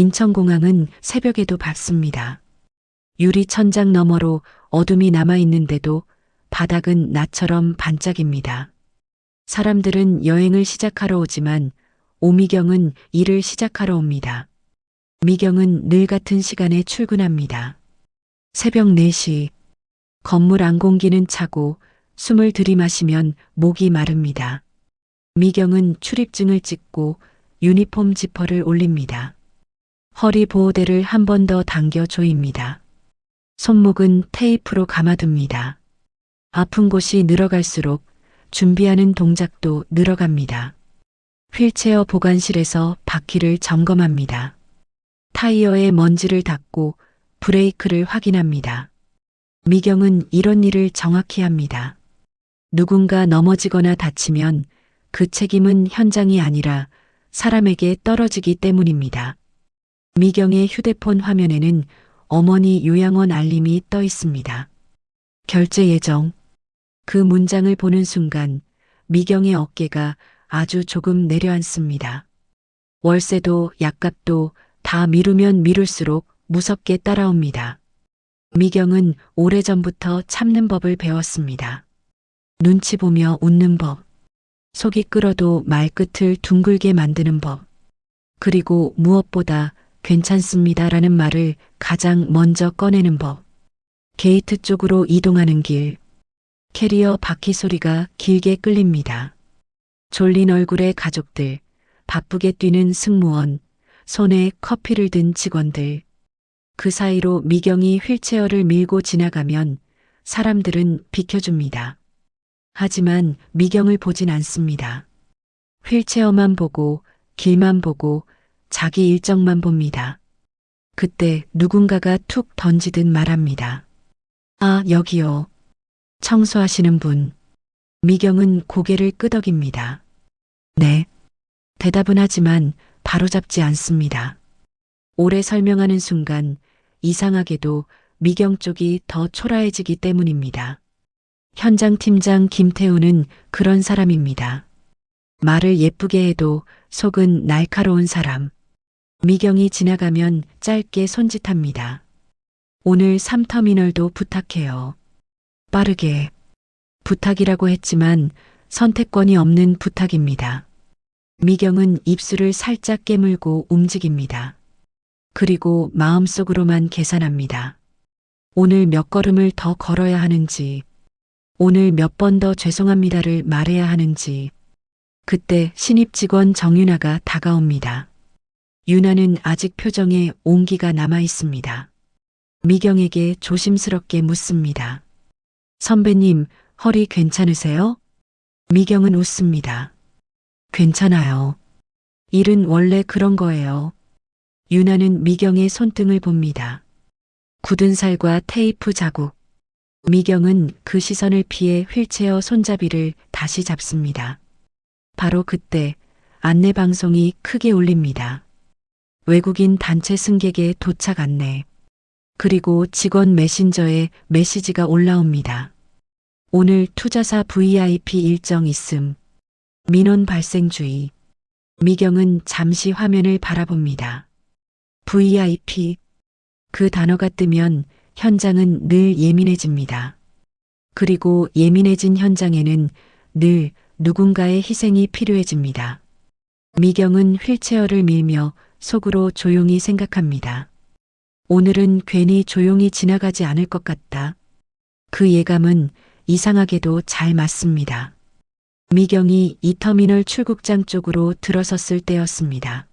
인천공항은 새벽에도 밝습니다. 유리 천장 너머로 어둠이 남아있는데도 바닥은 낮처럼 반짝입니다. 사람들은 여행을 시작하러 오지만 오미경은 일을 시작하러 옵니다. 미경은 늘 같은 시간에 출근합니다. 새벽 4시. 건물 안 공기는 차고 숨을 들이마시면 목이 마릅니다. 미경은 출입증을 찍고 유니폼 지퍼를 올립니다. 허리 보호대를 한 번 더 당겨 조입니다. 손목은 테이프로 감아둡니다. 아픈 곳이 늘어갈수록 준비하는 동작도 늘어갑니다. 휠체어 보관실에서 바퀴를 점검합니다. 타이어에 먼지를 닦고 브레이크를 확인합니다. 미경은 이런 일을 정확히 합니다. 누군가 넘어지거나 다치면 그 책임은 현장이 아니라 사람에게 떨어지기 때문입니다. 미경의 휴대폰 화면에는 어머니 요양원 알림이 떠 있습니다. 결제 예정. 그 문장을 보는 순간 미경의 어깨가 아주 조금 내려앉습니다. 월세도 약값도 다 미루면 미룰수록 무섭게 따라옵니다. 미경은 오래전부터 참는 법을 배웠습니다. 눈치 보며 웃는 법. 속이 끓어도 말끝을 둥글게 만드는 법. 그리고 무엇보다 괜찮습니다라는 말을 가장 먼저 꺼내는 법. 게이트 쪽으로 이동하는 길. 캐리어 바퀴 소리가 길게 끌립니다. 졸린 얼굴의 가족들, 바쁘게 뛰는 승무원, 손에 커피를 든 직원들. 그 사이로 미경이 휠체어를 밀고 지나가면 사람들은 비켜줍니다. 하지만 미경을 보진 않습니다. 휠체어만 보고 길만 보고 자기 일정만 봅니다. 그때 누군가가 툭 던지듯 말합니다. 아, 여기요. 청소하시는 분. 미경은 고개를 끄덕입니다. 네. 대답은 하지만 바로잡지 않습니다. 오래 설명하는 순간 이상하게도 미경 쪽이 더 초라해지기 때문입니다. 현장 팀장 김태우는 그런 사람입니다. 말을 예쁘게 해도 속은 날카로운 사람. 미경이 지나가면 짧게 손짓합니다. 오늘 3터미널도 부탁해요. 빠르게. 부탁이라고 했지만 선택권이 없는 부탁입니다. 미경은 입술을 살짝 깨물고 움직입니다. 그리고 마음속으로만 계산합니다. 오늘 몇 걸음을 더 걸어야 하는지, 오늘 몇 번 더 죄송합니다를 말해야 하는지. 그때 신입 직원 정윤아가 다가옵니다. 윤아는 아직 표정에 온기가 남아 있습니다. 미경에게 조심스럽게 묻습니다. 선배님, 허리 괜찮으세요? 미경은 웃습니다. 괜찮아요. 일은 원래 그런 거예요. 윤아는 미경의 손등을 봅니다. 굳은 살과 테이프 자국. 미경은 그 시선을 피해 휠체어 손잡이를 다시 잡습니다. 바로 그때 안내방송이 크게 울립니다. 외국인 단체 승객의 도착 안내. 그리고 직원 메신저에 메시지가 올라옵니다. 오늘 투자사 VIP 일정 있음. 민원 발생 주의. 미경은 잠시 화면을 바라봅니다. VIP. 그 단어가 뜨면 현장은 늘 예민해집니다. 그리고 예민해진 현장에는 늘 누군가의 희생이 필요해집니다. 미경은 휠체어를 밀며 속으로 조용히 생각합니다. 오늘은 괜히 조용히 지나가지 않을 것 같다. 그 예감은 이상하게도 잘 맞습니다. 미경이 2터미널 출국장 쪽으로 들어섰을 때였습니다.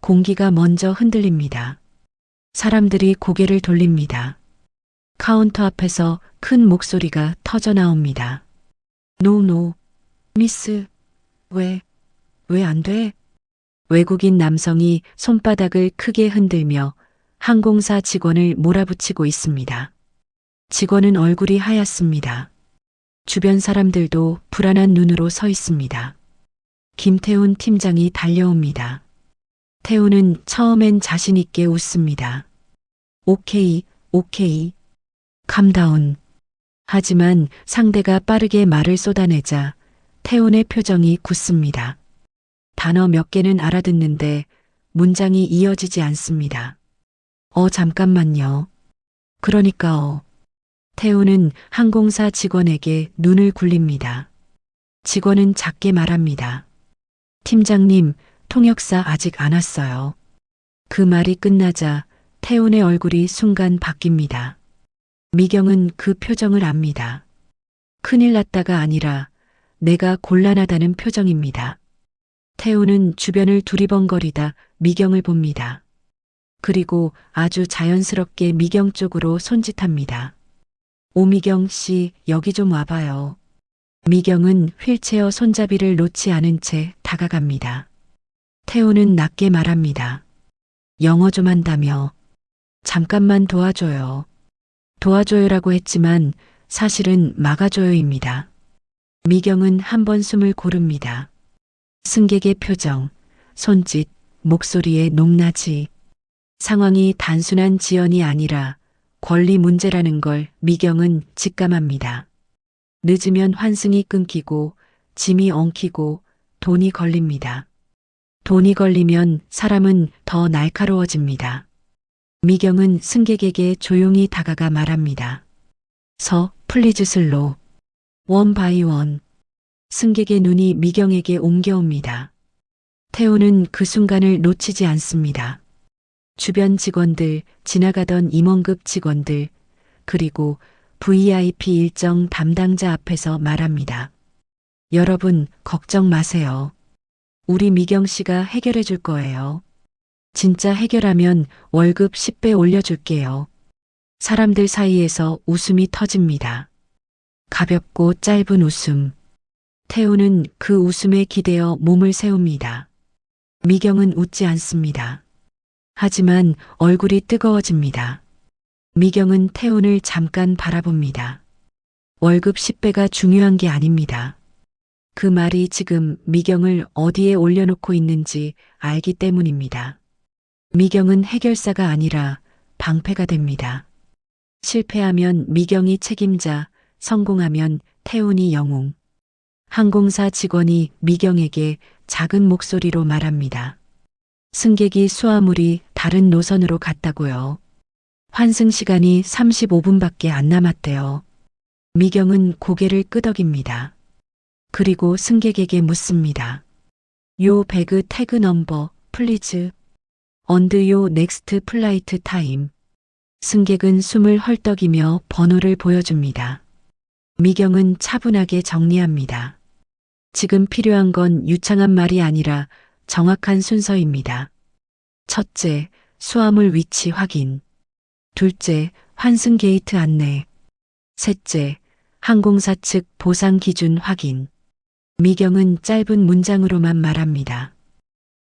공기가 먼저 흔들립니다. 사람들이 고개를 돌립니다. 카운터 앞에서 큰 목소리가 터져 나옵니다. 노, 미스, 왜 안 돼? 외국인 남성이 손바닥을 크게 흔들며 항공사 직원을 몰아붙이고 있습니다. 직원은 얼굴이 하얗습니다. 주변 사람들도 불안한 눈으로 서 있습니다. 김태훈 팀장이 달려옵니다. 태훈은 처음엔 자신 있게 웃습니다. 오케이, 캄다운. 하지만 상대가 빠르게 말을 쏟아내자 태훈의 표정이 굳습니다. 단어 몇 개는 알아듣는데 문장이 이어지지 않습니다. 잠깐만요. 그러니까 태우는 항공사 직원에게 눈을 굴립니다. 직원은 작게 말합니다. 팀장님, 통역사 아직 안 왔어요. 그 말이 끝나자 태훈의 얼굴이 순간 바뀝니다. 미경은 그 표정을 압니다. 큰일 났다가 아니라 내가 곤란하다는 표정입니다. 태훈은 주변을 두리번거리다 미경을 봅니다. 그리고 아주 자연스럽게 미경 쪽으로 손짓합니다. 오미경 씨, 여기 좀 와봐요. 미경은 휠체어 손잡이를 놓지 않은 채 다가갑니다. 태훈은 낮게 말합니다. 영어 좀 한다며. 잠깐만 도와줘요. 도와줘요라고 했지만 사실은 막아줘요입니다. 미경은 한 번 숨을 고릅니다. 승객의 표정, 손짓, 목소리의 높낮이. 상황이 단순한 지연이 아니라 권리 문제라는 걸 미경은 직감합니다. 늦으면 환승이 끊기고 짐이 엉키고 돈이 걸립니다. 돈이 걸리면 사람은 더 날카로워집니다. 미경은 승객에게 조용히 다가가 말합니다. 플리즈 슬로. 원 바이 원. 승객의 눈이 미경에게 옮겨옵니다. 태우는 그 순간을 놓치지 않습니다. 주변 직원들, 지나가던 임원급 직원들, 그리고 VIP 일정 담당자 앞에서 말합니다. 여러분, 걱정 마세요. 우리 미경 씨가 해결해 줄 거예요. 진짜 해결하면 월급 10배 올려줄게요. 사람들 사이에서 웃음이 터집니다. 가볍고 짧은 웃음. 태우는 그 웃음에 기대어 몸을 세웁니다. 미경은 웃지 않습니다. 하지만 얼굴이 뜨거워집니다. 미경은 태훈을 잠깐 바라봅니다. 월급 10배가 중요한 게 아닙니다. 그 말이 지금 미경을 어디에 올려놓고 있는지 알기 때문입니다. 미경은 해결사가 아니라 방패가 됩니다. 실패하면 미경이 책임자, 성공하면 태훈이 영웅. 항공사 직원이 미경에게 작은 목소리로 말합니다. 승객이 수화물이 다른 노선으로 갔다고요. 환승 시간이 35분밖에 안 남았대요. 미경은 고개를 끄덕입니다. 그리고 승객에게 묻습니다. 요 배그 태그 넘버 플리즈. 언드 요 넥스트 플라이트 타임. 승객은 숨을 헐떡이며 번호를 보여줍니다. 미경은 차분하게 정리합니다. 지금 필요한 건 유창한 말이 아니라 정확한 순서입니다. 첫째, 수화물 위치 확인. 둘째, 환승 게이트 안내. 셋째, 항공사 측 보상 기준 확인. 미경은 짧은 문장으로만 말합니다.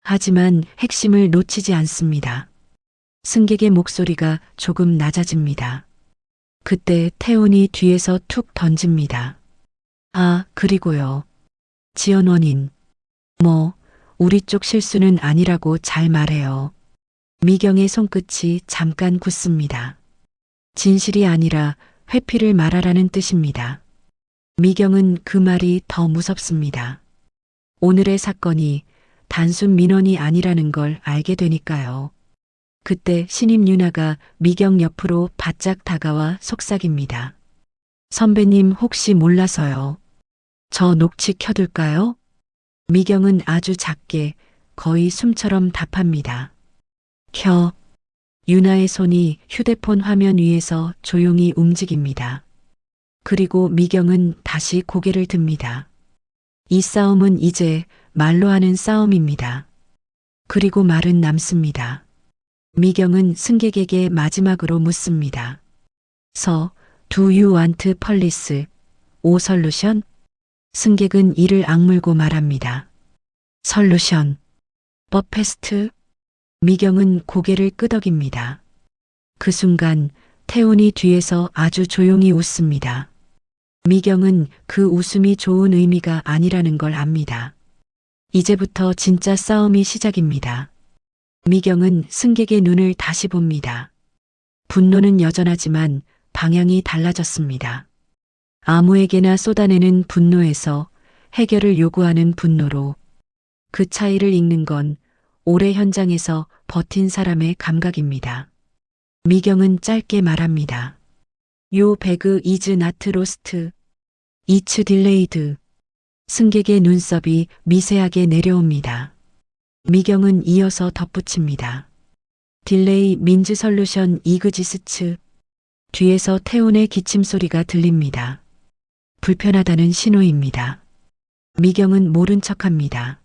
하지만 핵심을 놓치지 않습니다. 승객의 목소리가 조금 낮아집니다. 그때 태훈이 뒤에서 툭 던집니다. 그리고요. 지연 원인. 우리 쪽 실수는 아니라고 잘 말해요. 미경의 손끝이 잠깐 굳습니다. 진실이 아니라 회피를 말하라는 뜻입니다. 미경은 그 말이 더 무섭습니다. 오늘의 사건이 단순 민원이 아니라는 걸 알게 되니까요. 그때 신임 유나가 미경 옆으로 바짝 다가와 속삭입니다. 선배님 혹시 몰라서요. 저 녹취 켜둘까요? 미경은 아주 작게 거의 숨처럼 답합니다. 켜. 유나의 손이 휴대폰 화면 위에서 조용히 움직입니다. 그리고 미경은 다시 고개를 듭니다. 이 싸움은 이제 말로 하는 싸움입니다. 그리고 말은 남습니다. 미경은 승객에게 마지막으로 묻습니다. Do you want police? O solution? 승객은 이를 악물고 말합니다. 솔루션. But fast? 미경은 고개를 끄덕입니다. 그 순간 태훈이 뒤에서 아주 조용히 웃습니다. 미경은 그 웃음이 좋은 의미가 아니라는 걸 압니다. 이제부터 진짜 싸움이 시작입니다. 미경은 승객의 눈을 다시 봅니다. 분노는 여전하지만 방향이 달라졌습니다. 아무에게나 쏟아내는 분노에서 해결을 요구하는 분노로. 그 차이를 읽는 건 올해 현장에서 버틴 사람의 감각입니다. 미경은 짧게 말합니다. 요 배그 이즈 나트 로스트. 이츠 딜레이드. 승객의 눈썹이 미세하게 내려옵니다. 미경은 이어서 덧붙입니다. 딜레이 민즈 솔루션 이그지스츠. 뒤에서 태운의 기침 소리가 들립니다. 불편하다는 신호입니다. 미경은 모른 척합니다.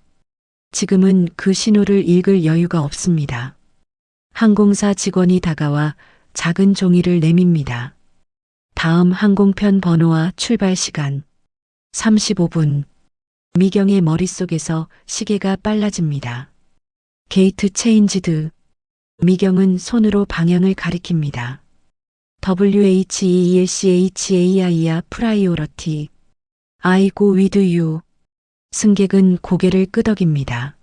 지금은 그 신호를 읽을 여유가 없습니다. 항공사 직원이 다가와 작은 종이를 내밉니다. 다음 항공편 번호와 출발 시간. 35분. 미경의 머릿속에서 시계가 빨라집니다. 게이트 체인지드. 미경은 손으로 방향을 가리킵니다. WHEELCHAI야 프라이오러티. I go with you. 승객은 고개를 끄덕입니다.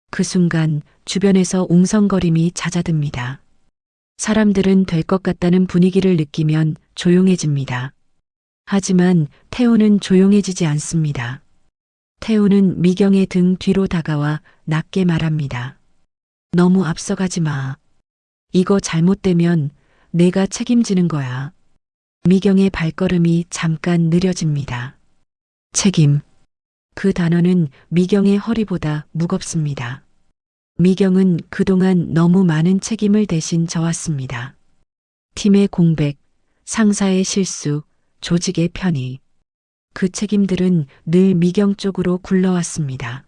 그 순간 주변에서 웅성거림이 잦아듭니다. 사람들은 될 것 같다는 분위기를 느끼면 조용해집니다. 하지만 태우는 조용해지지 않습니다. 태우는 미경의 등 뒤로 다가와 낮게 말합니다. 너무 앞서가지 마. 이거 잘못되면 내가 책임지는 거야. 미경의 발걸음이 잠깐 느려집니다. 책임. 그 단어는 미경의 허리보다 무겁습니다. 미경은 그동안 너무 많은 책임을 대신 져왔습니다. 팀의 공백, 상사의 실수, 조직의 편의. 그 책임들은 늘 미경 쪽으로 굴러왔습니다.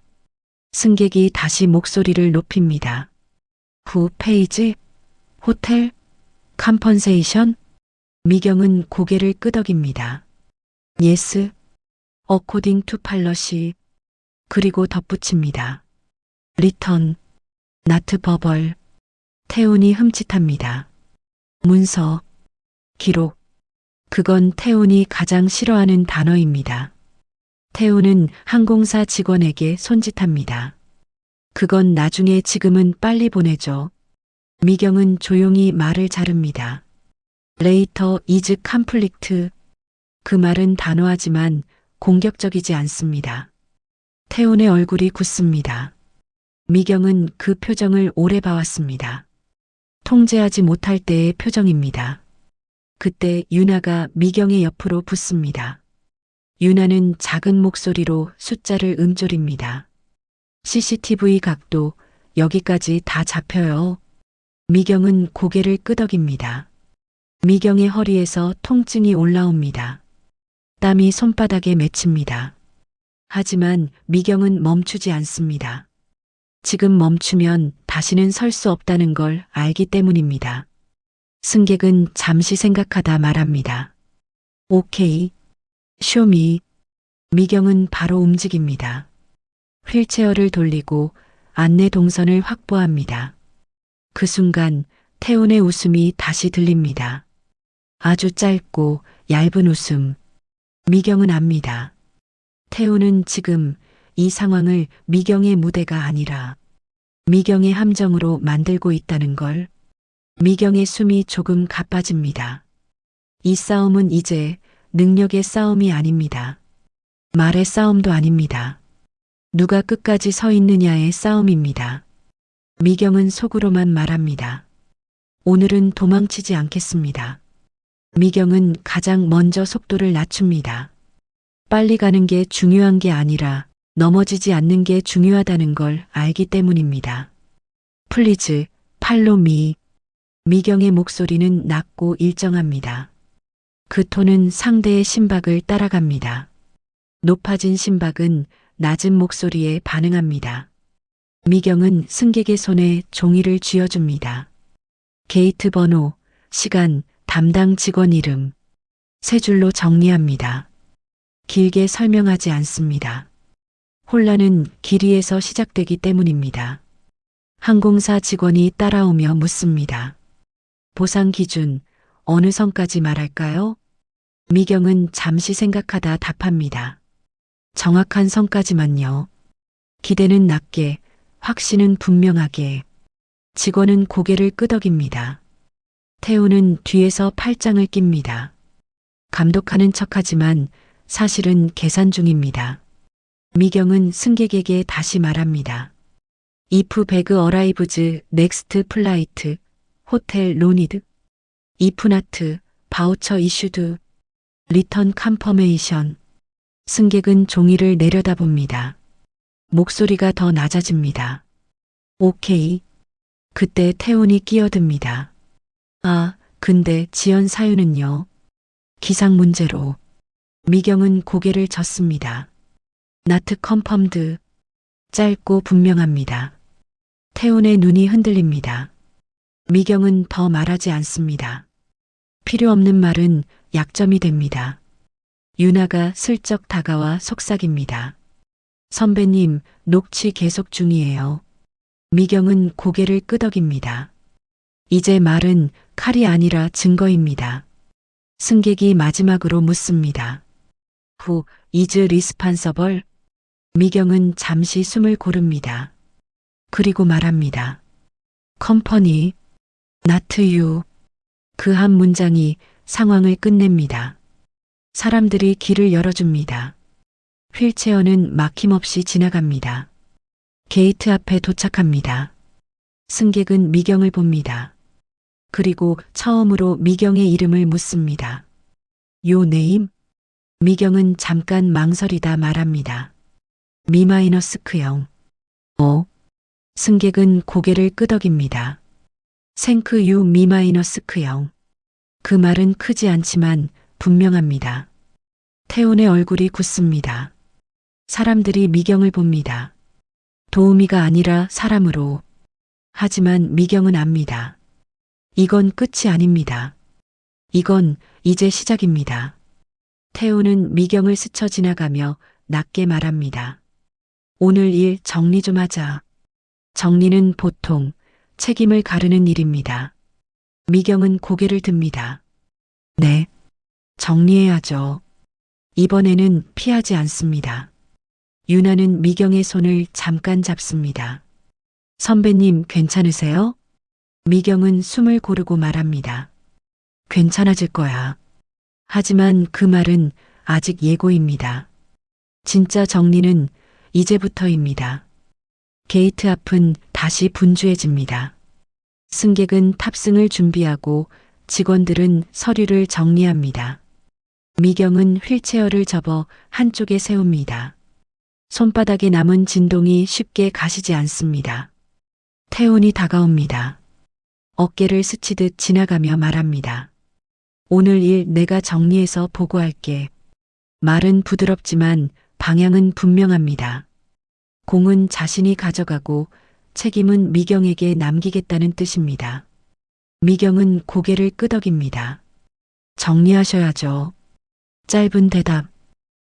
승객이 다시 목소리를 높입니다. 후 페이지? 호텔? 컴펀세이션? 미경은 고개를 끄덕입니다. 예스. 어코딩 투 팔러시. 그리고 덧붙입니다. 리턴. 나트 버벌. 태운이 흠칫합니다. 문서. 기록. 그건 태운이 가장 싫어하는 단어입니다. 태운은 항공사 직원에게 손짓합니다. 그건 나중에 지금은 빨리 보내줘. 미경은 조용히 말을 자릅니다. 레이터 이즈 컴플릭트. 그 말은 단호하지만 공격적이지 않습니다. 태운의 얼굴이 굳습니다. 미경은 그 표정을 오래 봐왔습니다. 통제하지 못할 때의 표정입니다. 그때 유나가 미경의 옆으로 붙습니다. 유나는 작은 목소리로 숫자를 음조립니다. CCTV 각도 여기까지 다 잡혀요. 미경은 고개를 끄덕입니다. 미경의 허리에서 통증이 올라옵니다. 땀이 손바닥에 맺힙니다. 하지만 미경은 멈추지 않습니다. 지금 멈추면 다시는 설 수 없다는 걸 알기 때문입니다. 승객은 잠시 생각하다 말합니다. 오케이. 쇼미. 미경은 바로 움직입니다. 휠체어를 돌리고 안내 동선을 확보합니다. 그 순간 태운의 웃음이 다시 들립니다. 아주 짧고 얇은 웃음. 미경은 압니다. 태우는 지금 이 상황을 미경의 무대가 아니라 미경의 함정으로 만들고 있다는 걸. 미경의 숨이 조금 가빠집니다. 이 싸움은 이제 능력의 싸움이 아닙니다. 말의 싸움도 아닙니다. 누가 끝까지 서 있느냐의 싸움입니다. 미경은 속으로만 말합니다. 오늘은 도망치지 않겠습니다. 미경은 가장 먼저 속도를 낮춥니다. 빨리 가는 게 중요한 게 아니라 넘어지지 않는 게 중요하다는 걸 알기 때문입니다. 플리즈, 팔로미. 미경의 목소리는 낮고 일정합니다. 그 톤은 상대의 심박을 따라갑니다. 높아진 심박은 낮은 목소리에 반응합니다. 미경은 승객의 손에 종이를 쥐어줍니다. 게이트 번호, 시간, 담당 직원 이름. 세 줄로 정리합니다. 길게 설명하지 않습니다. 혼란은 길 위에서 시작되기 때문입니다. 항공사 직원이 따라오며 묻습니다. 보상 기준, 어느 선까지 말할까요? 미경은 잠시 생각하다 답합니다. 정확한 선까지만요. 기대는 낮게, 확신은 분명하게. 직원은 고개를 끄덕입니다. 태우는 뒤에서 팔짱을 낍니다. 감독하는 척하지만 사실은 계산 중입니다. 미경은 승객에게 다시 말합니다. 이프 배그 어라이브즈 넥스트 플라이트 호텔 로니드 이프나트 바우처 이슈드 리턴 컴퍼메이션. 승객은 종이를 내려다봅니다. 목소리가 더 낮아집니다. 오케이. 그때 태훈이 끼어듭니다. 아, 근데 지연 사유는요? 기상 문제로. 미경은 고개를 젓습니다. 나트 컨펌드. 짧고 분명합니다. 태훈의 눈이 흔들립니다. 미경은 더 말하지 않습니다. 필요 없는 말은 약점이 됩니다. 유나가 슬쩍 다가와 속삭입니다. 선배님, 녹취 계속 중이에요. 미경은 고개를 끄덕입니다. 이제 말은 칼이 아니라 증거입니다. 승객이 마지막으로 묻습니다. 후, 이즈 리스판서벌? 미경은 잠시 숨을 고릅니다. 그리고 말합니다. 컴퍼니, 나트 유. 그 한 문장이 상황을 끝냅니다. 사람들이 길을 열어줍니다. 휠체어는 막힘없이 지나갑니다. 게이트 앞에 도착합니다. 승객은 미경을 봅니다. 그리고 처음으로 미경의 이름을 묻습니다. 요 네임? 미경은 잠깐 망설이다 말합니다. 미마이너스크형. 승객은 고개를 끄덕입니다. 생크 유 미마이너스크형. 그 말은 크지 않지만 분명합니다. 태훈의 얼굴이 굳습니다. 사람들이 미경을 봅니다. 도우미가 아니라 사람으로. 하지만 미경은 압니다. 이건 끝이 아닙니다. 이건 이제 시작입니다. 태훈은 미경을 스쳐 지나가며 낮게 말합니다. 오늘 일 정리 좀 하자. 정리는 보통 책임을 가르는 일입니다. 미경은 고개를 듭니다. 네, 정리해야죠. 이번에는 피하지 않습니다. 유나는 미경의 손을 잠깐 잡습니다. 선배님 괜찮으세요? 미경은 숨을 고르고 말합니다. 괜찮아질 거야. 하지만 그 말은 아직 예고입니다. 진짜 정리는 이제부터입니다. 게이트 앞은 다시 분주해집니다. 승객은 탑승을 준비하고 직원들은 서류를 정리합니다. 미경은 휠체어를 접어 한쪽에 세웁니다. 손바닥에 남은 진동이 쉽게 가시지 않습니다. 태훈이 다가옵니다. 어깨를 스치듯 지나가며 말합니다. 오늘 일 내가 정리해서 보고할게. 말은 부드럽지만 방향은 분명합니다. 공은 자신이 가져가고 책임은 미경에게 남기겠다는 뜻입니다. 미경은 고개를 끄덕입니다. 정리하셔야죠. 짧은 대답.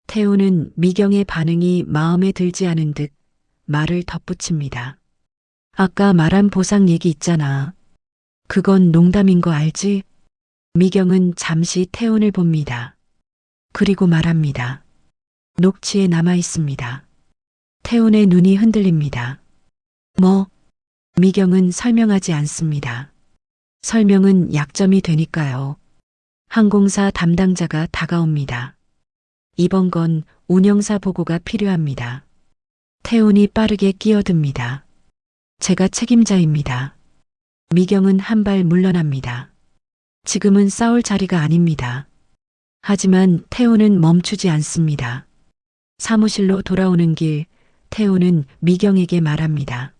태훈은 미경의 반응이 마음에 들지 않은 듯 말을 덧붙입니다. 아까 말한 보상 얘기 있잖아. 그건 농담인 거 알지? 미경은 잠시 태훈을 봅니다. 그리고 말합니다. 녹취에 남아 있습니다. 태훈의 눈이 흔들립니다. 뭐? 미경은 설명하지 않습니다. 설명은 약점이 되니까요. 항공사 담당자가 다가옵니다. 이번 건 운영사 보고가 필요합니다. 태훈이 빠르게 끼어듭니다. 제가 책임자입니다. 미경은 한 발 물러납니다. 지금은 싸울 자리가 아닙니다. 하지만 태훈은 멈추지 않습니다. 사무실로 돌아오는 길, 태훈은 미경에게 말합니다.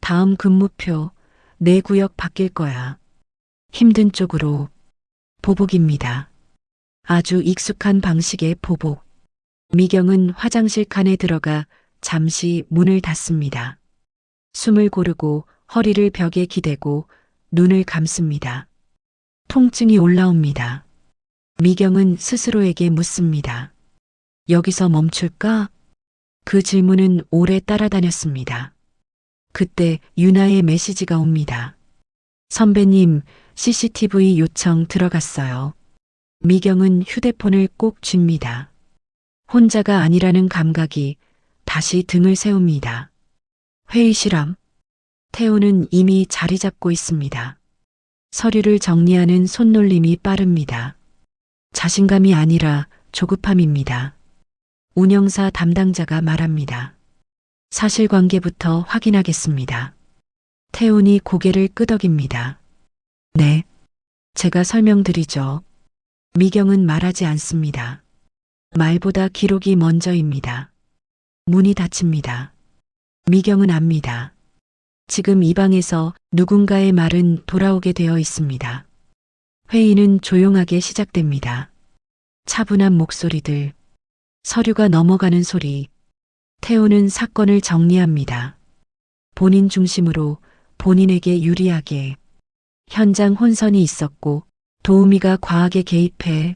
다음 근무표, 내 구역 바뀔 거야. 힘든 쪽으로. 보복입니다. 아주 익숙한 방식의 보복. 미경은 화장실 칸에 들어가 잠시 문을 닫습니다. 숨을 고르고 허리를 벽에 기대고 눈을 감습니다. 통증이 올라옵니다. 미경은 스스로에게 묻습니다. 여기서 멈출까? 그 질문은 오래 따라다녔습니다. 그때 유나의 메시지가 옵니다. 선배님, CCTV 요청 들어갔어요. 미경은 휴대폰을 꼭 쥡니다. 혼자가 아니라는 감각이 다시 등을 세웁니다. 회의실 앞. 태훈은 이미 자리 잡고 있습니다. 서류를 정리하는 손놀림이 빠릅니다. 자신감이 아니라 조급함입니다. 운영사 담당자가 말합니다. 사실관계부터 확인하겠습니다. 태훈이 고개를 끄덕입니다. 네. 제가 설명드리죠. 미경은 말하지 않습니다. 말보다 기록이 먼저입니다. 문이 닫힙니다. 미경은 압니다. 지금 이 방에서 누군가의 말은 돌아오게 되어 있습니다. 회의는 조용하게 시작됩니다. 차분한 목소리들, 서류가 넘어가는 소리. 태훈은 사건을 정리합니다. 본인 중심으로, 본인에게 유리하게. 현장 혼선이 있었고 도우미가 과하게 개입해.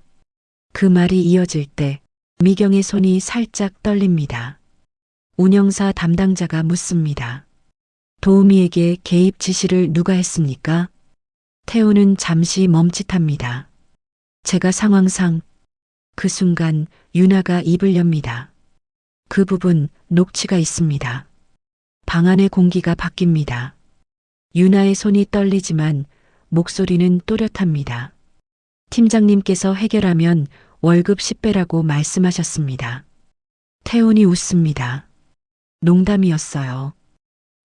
그 말이 이어질 때 미경의 손이 살짝 떨립니다. 운영사 담당자가 묻습니다. 도우미에게 개입 지시를 누가 했습니까? 태훈은 잠시 멈칫합니다. 제가 상황상. 그 순간 유나가 입을 엽니다. 그 부분 녹취가 있습니다. 방 안의 공기가 바뀝니다. 유나의 손이 떨리지만 목소리는 또렷합니다. 팀장님께서 해결하면 월급 10배라고 말씀하셨습니다. 태훈이 웃습니다. 농담이었어요.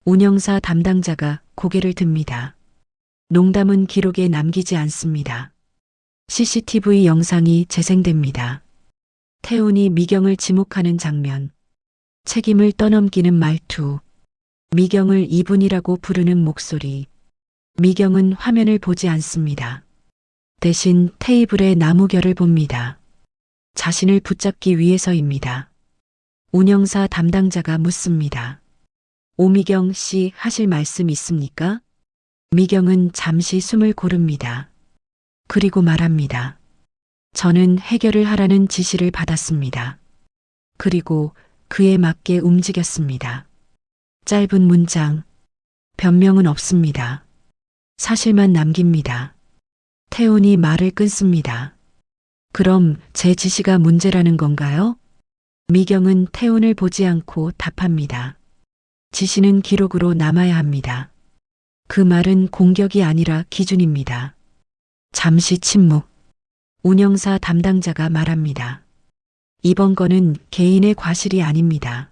운영사 담당자가 고개를 듭니다. 농담은 기록에 남기지 않습니다. CCTV 영상이 재생됩니다. 태훈이 미경을 지목하는 장면. 책임을 떠넘기는 말투. 미경을 이분이라고 부르는 목소리. 미경은 화면을 보지 않습니다. 대신 테이블의 나무결을 봅니다. 자신을 붙잡기 위해서입니다. 운영사 담당자가 묻습니다. 오미경 씨 하실 말씀 있습니까? 미경은 잠시 숨을 고릅니다. 그리고 말합니다. 저는 해결을 하라는 지시를 받았습니다. 그리고 그에 맞게 움직였습니다. 짧은 문장. 변명은 없습니다. 사실만 남깁니다. 태훈이 말을 끊습니다. 그럼 제 지시가 문제라는 건가요? 미경은 태훈을 보지 않고 답합니다. 지시는 기록으로 남아야 합니다. 그 말은 공격이 아니라 기준입니다. 잠시 침묵. 운영사 담당자가 말합니다. 이번 건은 개인의 과실이 아닙니다.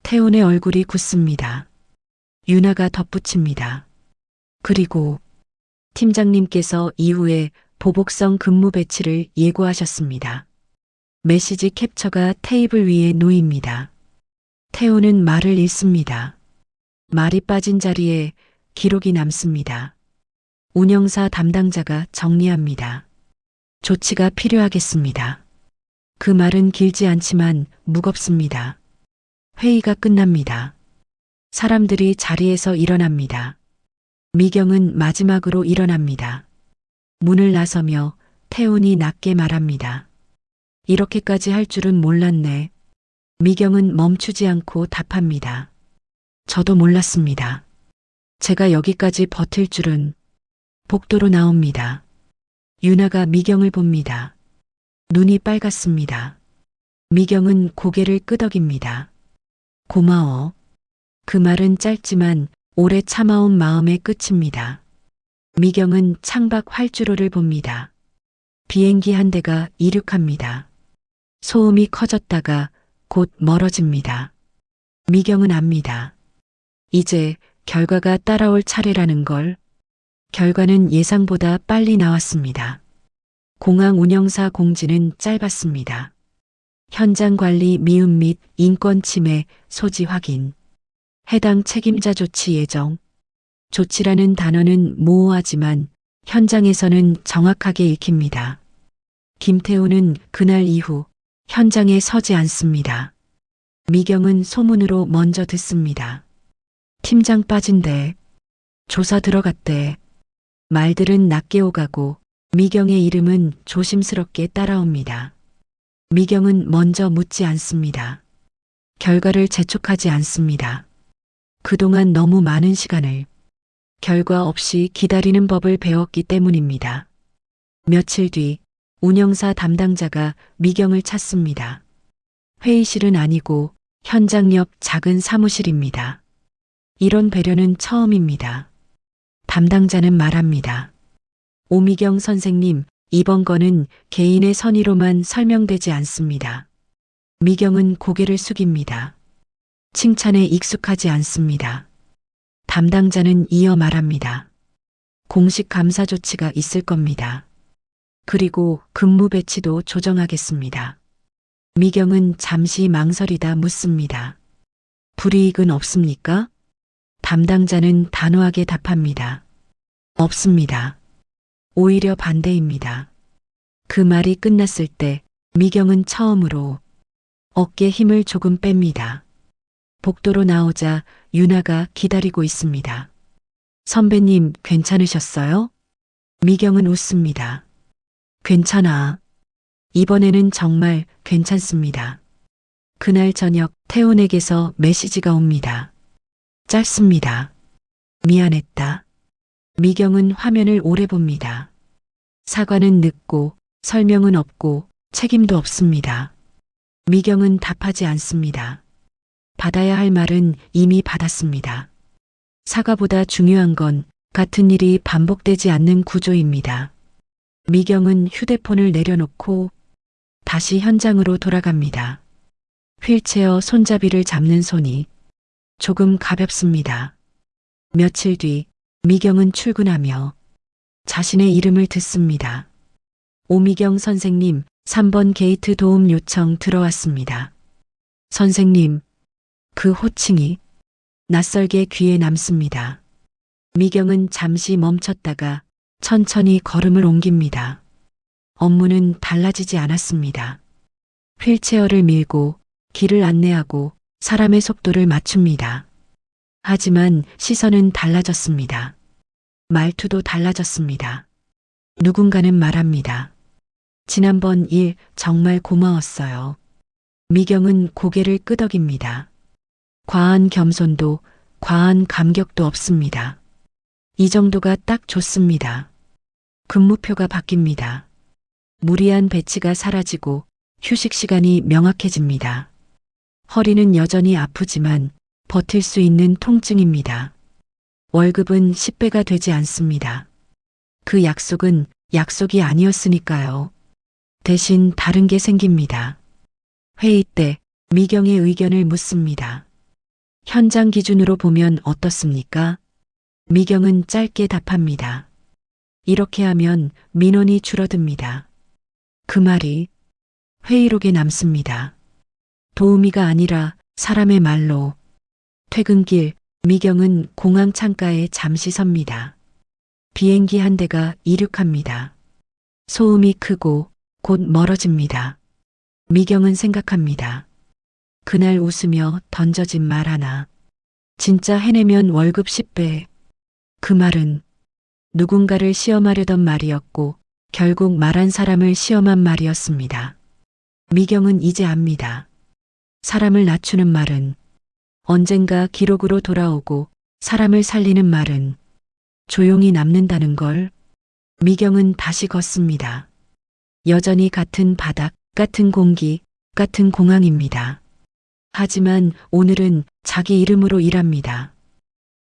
태훈의 얼굴이 굳습니다. 유나가 덧붙입니다. 그리고 팀장님께서 이후에 보복성 근무 배치를 예고하셨습니다. 메시지 캡처가 테이블 위에 놓입니다. 태훈은 말을 잃습니다. 말이 빠진 자리에 기록이 남습니다. 운영사 담당자가 정리합니다. 조치가 필요하겠습니다. 그 말은 길지 않지만 무겁습니다. 회의가 끝납니다. 사람들이 자리에서 일어납니다. 미경은 마지막으로 일어납니다. 문을 나서며 태훈이 낮게 말합니다. 이렇게까지 할 줄은 몰랐네. 미경은 멈추지 않고 답합니다. 저도 몰랐습니다. 제가 여기까지 버틸 줄은. 복도로 나옵니다. 유나가 미경을 봅니다. 눈이 빨갛습니다. 미경은 고개를 끄덕입니다. 고마워. 그 말은 짧지만 오래 참아온 마음의 끝입니다. 미경은 창밖 활주로를 봅니다. 비행기 한 대가 이륙합니다. 소음이 커졌다가 곧 멀어집니다. 미경은 압니다. 이제 결과가 따라올 차례라는 걸. 결과는 예상보다 빨리 나왔습니다. 공항 운영사 공지는 짧았습니다. 현장 관리 미움 및 인권 침해 소지 확인. 해당 책임자 조치 예정. 조치라는 단어는 모호하지만 현장에서는 정확하게 읽힙니다. 김태우는 그날 이후 현장에 서지 않습니다. 미경은 소문으로 먼저 듣습니다. 팀장 빠진대. 조사 들어갔대. 말들은 낮게 오가고 미경의 이름은 조심스럽게 따라옵니다. 미경은 먼저 묻지 않습니다. 결과를 재촉하지 않습니다. 그동안 너무 많은 시간을 결과 없이 기다리는 법을 배웠기 때문입니다. 며칠 뒤 운영사 담당자가 미경을 찾습니다. 회의실은 아니고 현장 옆 작은 사무실입니다. 이런 배려는 처음입니다. 담당자는 말합니다. 오미경 선생님, 이번 건은 개인의 선의로만 설명되지 않습니다. 미경은 고개를 숙입니다. 칭찬에 익숙하지 않습니다. 담당자는 이어 말합니다. 공식 감사 조치가 있을 겁니다. 그리고 근무 배치도 조정하겠습니다. 미경은 잠시 망설이다 묻습니다. 불이익은 없습니까? 담당자는 단호하게 답합니다. 없습니다. 오히려 반대입니다. 그 말이 끝났을 때 미경은 처음으로 어깨 힘을 조금 뺍니다. 복도로 나오자 유나가 기다리고 있습니다. 선배님 괜찮으셨어요? 미경은 웃습니다. 괜찮아. 이번에는 정말 괜찮습니다. 그날 저녁 태훈에게서 메시지가 옵니다. 짧습니다. 미안했다. 미경은 화면을 오래 봅니다. 사과는 늦고 설명은 없고 책임도 없습니다. 미경은 답하지 않습니다. 받아야 할 말은 이미 받았습니다. 사과보다 중요한 건 같은 일이 반복되지 않는 구조입니다. 미경은 휴대폰을 내려놓고 다시 현장으로 돌아갑니다. 휠체어 손잡이를 잡는 손이 조금 가볍습니다. 며칠 뒤 미경은 출근하며 자신의 이름을 듣습니다. 오미경 선생님, 3번 게이트 도움 요청 들어왔습니다. 선생님, 그 호칭이 낯설게 귀에 남습니다. 미경은 잠시 멈췄다가 천천히 걸음을 옮깁니다. 업무는 달라지지 않았습니다. 휠체어를 밀고 길을 안내하고 사람의 속도를 맞춥니다. 하지만 시선은 달라졌습니다. 말투도 달라졌습니다. 누군가는 말합니다. 지난번 일 정말 고마웠어요. 미경은 고개를 끄덕입니다. 과한 겸손도 과한 감격도 없습니다. 이 정도가 딱 좋습니다. 근무표가 바뀝니다. 무리한 배치가 사라지고 휴식 시간이 명확해집니다. 허리는 여전히 아프지만 버틸 수 있는 통증입니다. 월급은 10배가 되지 않습니다. 그 약속은 약속이 아니었으니까요. 대신 다른 게 생깁니다. 회의 때 미경의 의견을 묻습니다. 현장 기준으로 보면 어떻습니까? 미경은 짧게 답합니다. 이렇게 하면 민원이 줄어듭니다. 그 말이 회의록에 남습니다. 도우미가 아니라 사람의 말로. 퇴근길 미경은 공항 창가에 잠시 섭니다. 비행기 한 대가 이륙합니다. 소음이 크고 곧 멀어집니다. 미경은 생각합니다. 그날 웃으며 던져진 말 하나. 진짜 해내면 월급 10배. 그 말은 누군가를 시험하려던 말이었고 결국 말한 사람을 시험한 말이었습니다. 미경은 이제 압니다. 사람을 낮추는 말은 언젠가 기록으로 돌아오고 사람을 살리는 말은 조용히 남는다는 걸. 미경은 다시 걷습니다. 여전히 같은 바닥, 같은 공기, 같은 공항입니다. 하지만 오늘은 자기 이름으로 일합니다.